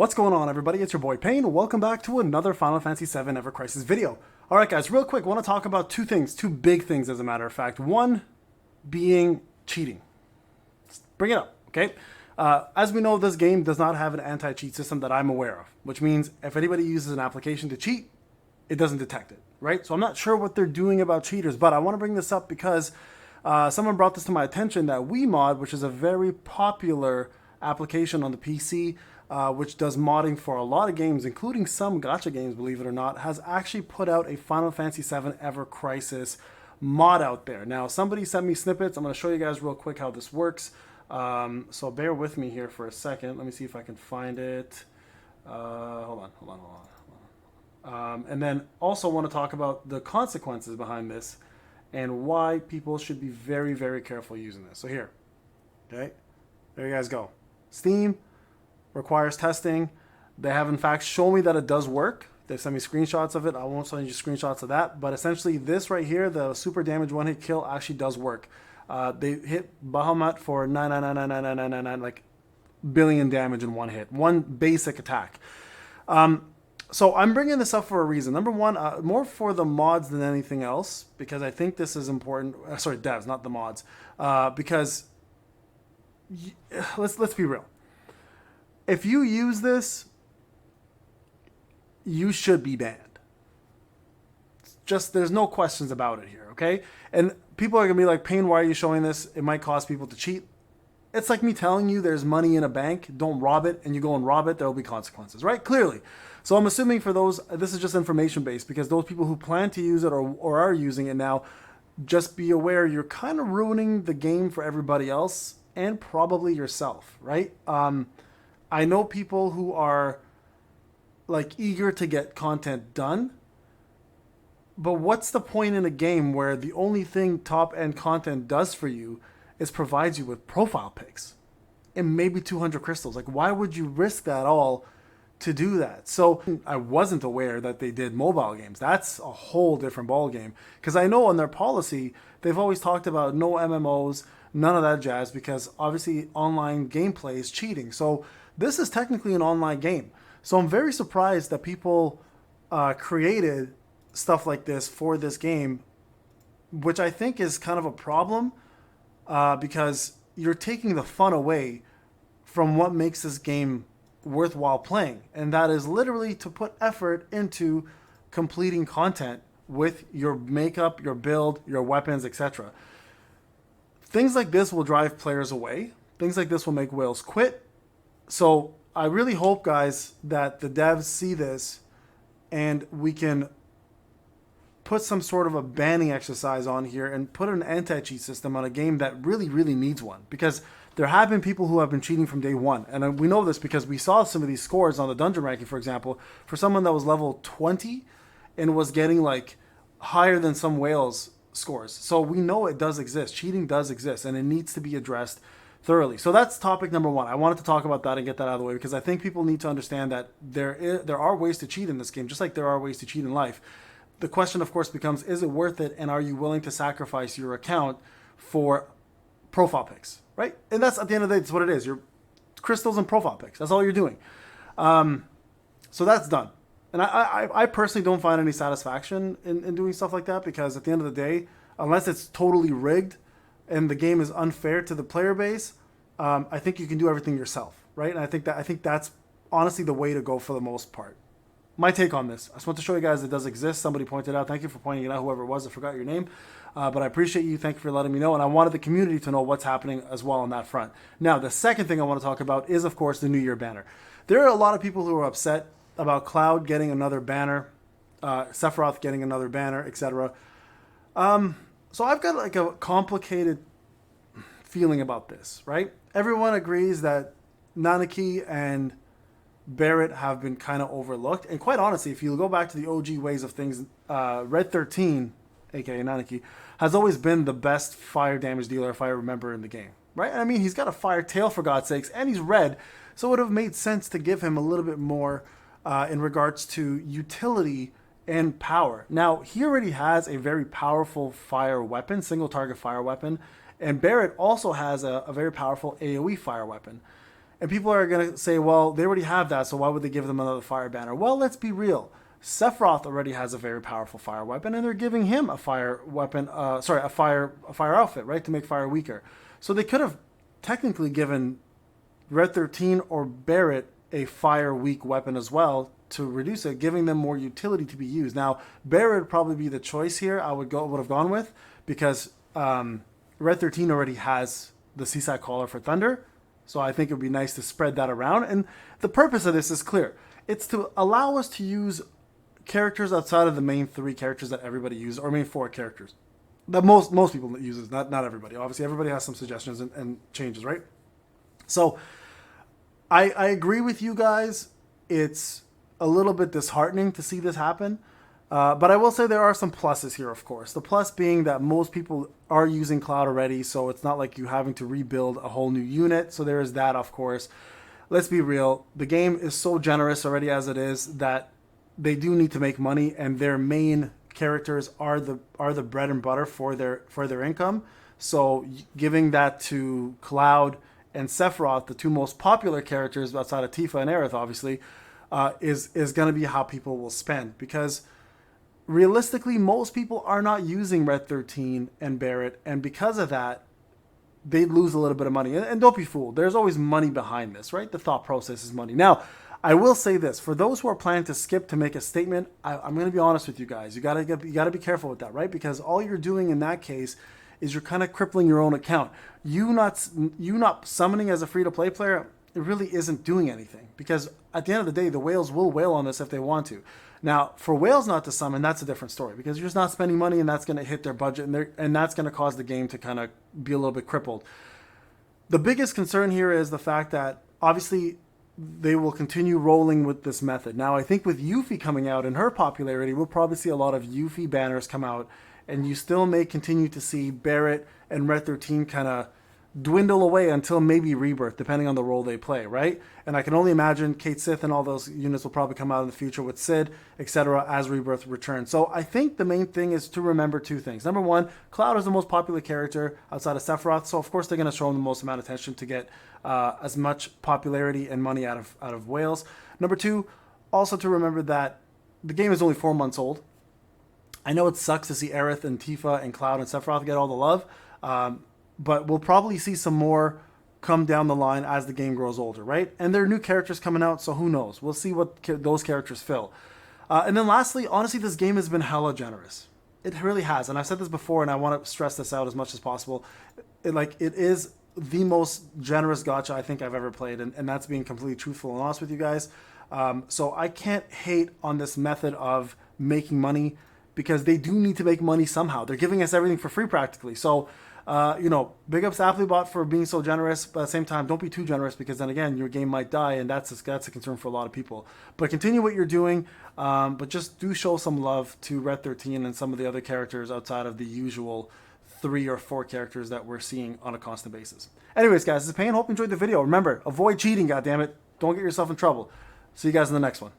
What's going on, everybody? It's your boy Payne. Welcome back to another Final Fantasy VII Evercrisis video. Alright guys, real quick, I want to talk about two things, two big things as a matter of fact. One being cheating. Let's bring it up, okay? As we know, this game does not have an anti-cheat system that I'm aware of, which means if anybody uses an application to cheat, it doesn't detect it, right? So I'm not sure what they're doing about cheaters, but I want to bring this up because someone brought this to my attention that WeMod, which is a very popular application on the PC, which does modding for a lot of games, including some gacha games, believe it or not, has actually put out a Final Fantasy VII Evercrisis mod out there. Now, somebody sent me snippets. I'm going to show you guys real quick how this works. So bear with me here for a second. Let me see if I can find it. Hold on. And then also want to talk about the consequences behind this and why people should be very, very careful using this. So here, okay, there you guys go. Steam requires testing. They have in fact shown me that it does work. They sent me screenshots of it. I won't send you screenshots of that, but essentially this right here, the super damage one hit kill, actually does work. They hit Bahamut for 9999999 like billion damage in one hit, one basic attack. So I'm bringing this up for a reason. Number one, more for the mods than anything else, because I think this is important. Sorry, devs, not the mods, because let's be real. If you use this, you should be banned. Just, there's no questions about it here, okay? And people are going to be like, Payne, why are you showing this? It might cause people to cheat. It's like me telling you there's money in a bank, don't rob it, and you go and rob it, there will be consequences, right? Clearly. So I'm assuming for those, this is just information-based, because those people who plan to use it or are using it now, just be aware you're kind of ruining the game for everybody else and probably yourself, right? I know people who are like eager to get content done, but what's the point in a game where the only thing top-end content does for you is provides you with profile pics and maybe 200 crystals? Like, why would you risk that all to do that? So I wasn't aware that they did mobile games. That's a whole different ball game, because I know on their policy they've always talked about no MMOs, none of that jazz, because obviously online gameplay is cheating. So this is technically an online game. So I'm very surprised that people created stuff like this for this game, which I think is kind of a problem, because you're taking the fun away from what makes this game worthwhile playing. And that is literally to put effort into completing content with your makeup, your build, your weapons, etc. Things like this will drive players away. Things like this will make whales quit. So I really hope, guys, that the devs see this and we can put some sort of a banning exercise on here and put an anti-cheat system on a game that really, really needs one. Because there have been people who have been cheating from day one. And we know this because we saw some of these scores on the dungeon ranking, for example, for someone that was level 20 and was getting like higher than some whales scores. So we know it does exist. Cheating does exist, and it needs to be addressed thoroughly. So that's topic number one. I wanted to talk about that and get that out of the way, because I think people need to understand that there are ways to cheat in this game, just like there are ways to cheat in life. The question, of course, becomes, is it worth it, and are you willing to sacrifice your account for profile pics, right? And that's, at the end of the day, that's what it is. Your crystals and profile pics. That's all you're doing. So that's done. And I personally don't find any satisfaction in doing stuff like that, because at the end of the day, unless it's totally rigged and the game is unfair to the player base, I think you can do everything yourself, right? And I think that's honestly the way to go for the most part. My take on this. I just want to show you guys it does exist. Somebody pointed out. Thank you for pointing it out, whoever it was. I forgot your name. But I appreciate you. Thank you for letting me know. And I wanted the community to know what's happening as well on that front. Now, the second thing I want to talk about is, of course, the New Year banner. There are a lot of people who are upset about Cloud getting another banner, Sephiroth getting another banner, etc. So I've got like a complicated feeling about this, right? Everyone agrees that Nanaki and Barrett have been kind of overlooked. And quite honestly, if you go back to the OG ways of things, Red 13, aka Nanaki, has always been the best fire damage dealer, if I remember, in the game, right? I mean, he's got a fire tail, for God's sakes, and he's red, so it would have made sense to give him a little bit more in regards to utility and power. Now, he already has a very powerful fire weapon, single target fire weapon, and Barrett also has a very powerful AoE fire weapon. And people are going to say, well, they already have that, so why would they give them another fire banner? Well, let's be real. Sephiroth already has a very powerful fire weapon, and they're giving him a fire weapon, a fire outfit, right, to make fire weaker. So they could have technically given Red 13 or Barret a fire weak weapon as well to reduce it, giving them more utility to be used. Now, Barret would probably be the choice here. I would have gone with, because Red 13 already has the Seaside Caller for Thunder. So I think it would be nice to spread that around. And the purpose of this is clear. It's to allow us to use characters outside of the main 3 characters that everybody uses, or main 4 characters that most people uses, not everybody. Obviously, everybody has some suggestions and changes, right? So I agree with you guys. It's a little bit disheartening to see this happen. But I will say there are some pluses here, of course. The plus being that most people are using Cloud already, so it's not like you having to rebuild a whole new unit. So there is that, of course. Let's be real. The game is so generous already as it is that they do need to make money, and their main characters are the bread and butter for their income. So giving that to Cloud and Sephiroth, the 2 most popular characters outside of Tifa and Aerith, obviously, is going to be how people will spend, because realistically, most people are not using Red 13 and Barret, and because of that, they lose a little bit of money. And don't be fooled. There's always money behind this, right? The thought process is money. Now, I will say this. For those who are planning to skip to make a statement, I'm going to be honest with you guys. You got to be careful with that, right? Because all you're doing in that case is you're kind of crippling your own account. You not summoning as a free-to-play player, it really isn't doing anything. Because at the end of the day, the whales will whale on this if they want to. Now, for whales not to summon, that's a different story, because you're just not spending money, and that's going to hit their budget, and that's going to cause the game to kind of be a little bit crippled. The biggest concern here is the fact that, obviously, they will continue rolling with this method. Now, I think with Yuffie coming out and her popularity, we'll probably see a lot of Yuffie banners come out, and you still may continue to see Barret and Red 13 kind of dwindle away until maybe Rebirth, depending on the role they play, right? And I can only imagine Cait Sith and all those units will probably come out in the future with Sid, etc., as Rebirth returns. So I think the main thing is to remember 2 things. Number 1, Cloud is the most popular character outside of Sephiroth, so of course they're going to show him the most amount of attention to get as much popularity and money out of whales. Number 2, also to remember that the game is only 4 months old. I know it sucks to see Aerith and Tifa and Cloud and Sephiroth get all the love, but we'll probably see some more come down the line as the game grows older, right? And there are new characters coming out, so who knows? We'll see what those characters fill. And then lastly, honestly, this game has been hella generous. It really has. And I've said this before, and I want to stress this out as much as possible. It is the most generous gacha I think I've ever played, and that's being completely truthful and honest with you guys. So I can't hate on this method of making money, because they do need to make money somehow. They're giving us everything for free practically. So, big ups to Applebot for being so generous, but at the same time, don't be too generous, because then again, your game might die, and that's a concern for a lot of people. But continue what you're doing, but just do show some love to Red 13 and some of the other characters outside of the usual 3 or 4 characters that we're seeing on a constant basis. Anyways, guys, this is Payne. Hope you enjoyed the video. Remember, avoid cheating, goddammit. Don't get yourself in trouble. See you guys in the next one.